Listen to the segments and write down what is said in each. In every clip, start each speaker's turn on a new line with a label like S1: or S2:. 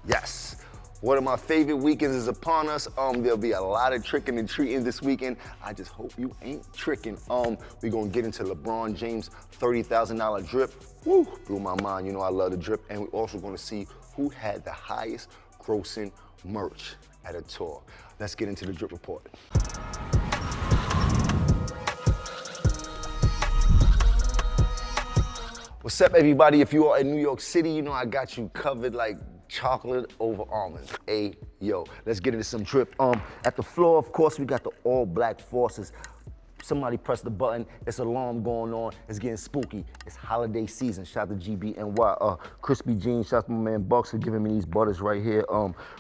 S1: Yes. One of my favorite weekends is upon us. There'll be a lot of tricking and treating this weekend. I just hope you ain't tricking. We're gonna get into LeBron James' $30,000 drip. Woo, blew my mind, you know I love the drip. And we're also gonna see who had the highest grossing merch at a tour. Let's get into the drip report. What's up, everybody? If you are in New York City, you know I got you covered like chocolate over almonds. Hey, yo, let's get into some drip. At the floor, of course, we got the all black forces. Somebody press the button. It's an alarm going on. It's getting spooky. It's holiday season. Shout out to GBNY. Crispy Jeans. Shout out to my man Bucks for giving me these butters right here.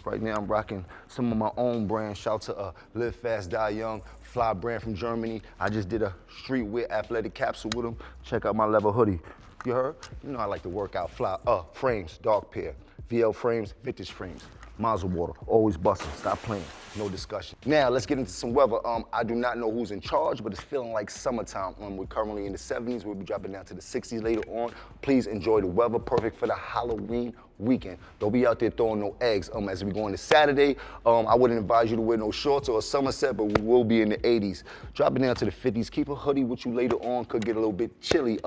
S1: Right now I'm rocking some of my own brand. Shout out to Live Fast, Die Young, fly brand from Germany. I just did a streetwear athletic capsule with them. Check out my leather hoodie. You heard? You know I like to work out fly. Frames, dark pair. VL frames, vintage frames. Mazel water, always busting, stop playing, no discussion. Now, let's get into some weather. I do not know who's in charge, but it's feeling like summertime. We're currently in the 70s, we'll be dropping down to the 60s later on. Please enjoy the weather, perfect for the Halloween weekend. Don't be out there throwing no eggs. As we go into Saturday, I wouldn't advise you to wear no shorts or a summer set, but we will be in the 80s. Dropping down to the 50s, keep a hoodie with you later on, could get a little bit chilly.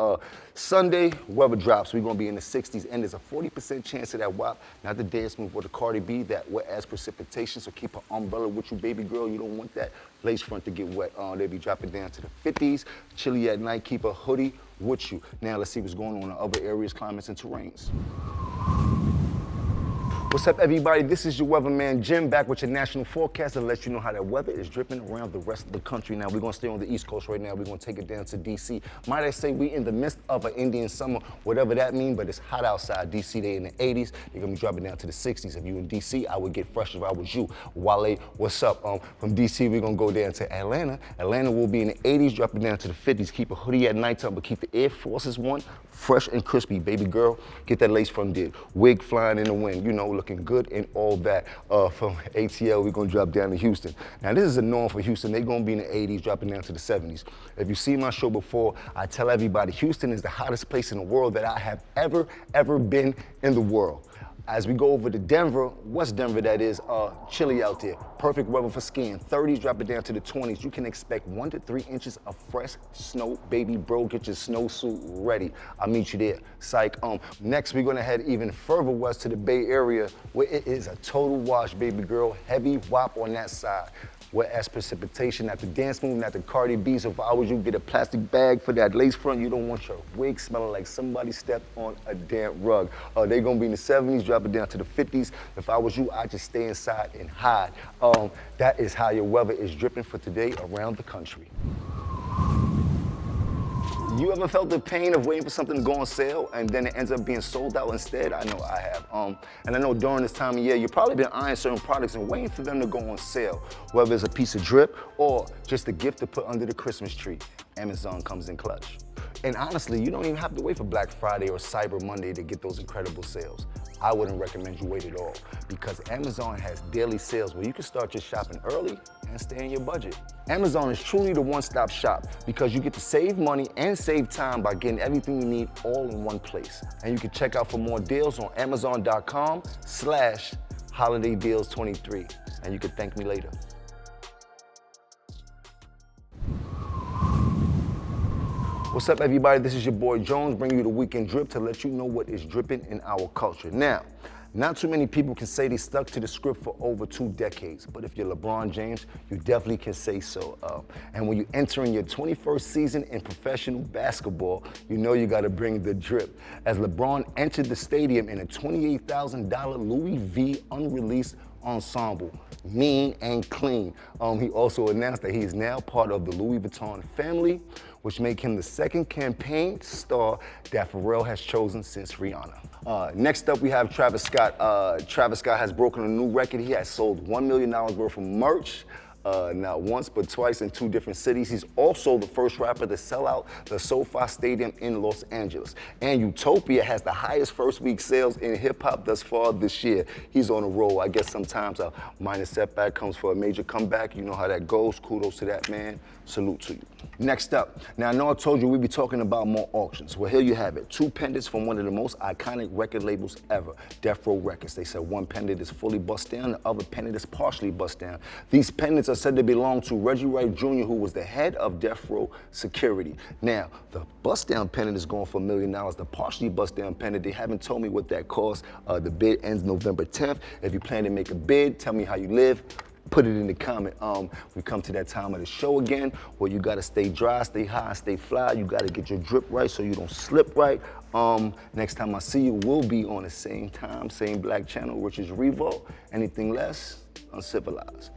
S1: Sunday, weather drops, we're gonna be in the 60s, and there's a 40% chance of that WAP, not the dance move or the Cardi B, that wet ass precipitation, so keep an umbrella with you, baby girl. You don't want that lace front to get wet. They'll be dropping down to the 50s. Chilly at night, keep a hoodie with you. Now let's see what's going on in other areas, climates, and terrains. What's up, everybody? This is your weatherman Jim, back with your national forecast to let you know how that weather is dripping around the rest of the country. Now, we're gonna stay on the East Coast right now. We're gonna take it down to DC. Might I say we in the midst of an Indian summer, whatever that means, but it's hot outside. DC, they in the 80s. You're gonna be dropping down to the 60s. If you in DC, I would get fresh if I was you. Wale, what's up? From DC, we're gonna go down to Atlanta. Atlanta will be in the 80s, dropping down to the 50s. Keep a hoodie at nighttime, but keep the Air Forces One fresh and crispy. Baby girl, get that lace front did. Wig flying in the wind, you know, looking good and all that. From ATL, we're gonna drop down to Houston. Now, this is a norm for Houston. They're gonna be in the 80s, dropping down to the 70s. If you see my show before, I tell everybody, Houston is the hottest place in the world that I have ever been in the world. As we go over to Denver, West Denver that is, chilly out there. Perfect weather for skiing. 30s, drop it down to the 20s. You can expect 1 to 3 inches of fresh snow. Baby bro, get your snowsuit ready. I'll meet you there. Psych. Next, we're gonna head even further west to the Bay Area, where it is a total wash, baby girl. Heavy wop on that side. Wet ass precipitation, not the dance move, not the Cardi B. So if I was you, get a plastic bag for that lace front. You don't want your wig smelling like somebody stepped on a damn rug. They're gonna be in the 70s, drop it down to the 50s. If I was you, I'd just stay inside and hide. That is how your weather is dripping for today around the country. You ever felt the pain of waiting for something to go on sale and then it ends up being sold out instead? I know I have. And I know during this time of year, you've probably been eyeing certain products and waiting for them to go on sale, whether it's a piece of drip or just a gift to put under the Christmas tree. Amazon comes in clutch. And honestly, you don't even have to wait for Black Friday or Cyber Monday to get those incredible sales. I wouldn't recommend you wait at all, because Amazon has daily sales where you can start your shopping early and stay in your budget. Amazon is truly the one-stop shop because you get to save money and save time by getting everything you need all in one place. And you can check out for more deals on Amazon.com/holidaydeals23. And you can thank me later. What's up, everybody? This is your boy Jones, bringing you the weekend drip to let you know what is dripping in our culture. Now, not too many people can say they stuck to the script for over 2 decades, but if you're LeBron James, you definitely can say so. And when you enter in your 21st season in professional basketball, you know you gotta bring the drip. As LeBron entered the stadium in a $28,000 Louis V unreleased ensemble, mean and clean. He also announced that he is now part of the Louis Vuitton family, which make him the second campaign star that Pharrell has chosen since Rihanna. Next up, we have Travis Scott. Travis Scott has broken a new record. He has sold $1 million worth of merch not once, but twice in 2 different cities. He's also the first rapper to sell out the SoFi Stadium in Los Angeles. And Utopia has the highest first week sales in hip hop thus far this year. He's on a roll. I guess sometimes a minor setback comes for a major comeback. You know how that goes. Kudos to that man. Salute to you. Next up, now I know I told you we'd be talking about more auctions. Well, here you have it. 2 pendants from one of the most iconic record labels ever, Death Row Records. They said one pendant is fully bust down, the other pendant is partially bust down. These pendants are said to belong to Reggie Wright Jr., who was the head of Death Row Security. Now, the bust down pendant is going for $1 million. The partially bust down pendant, they haven't told me what that costs. The bid ends November 10th. If you plan to make a bid, tell me how you live. Put it in the comment. We come to that time of the show again where you gotta stay dry, stay high, stay fly. You gotta get your drip right so you don't slip right. Next time I see you, we'll be on the same time, same black channel, which is REVOLT. Anything less, uncivilized.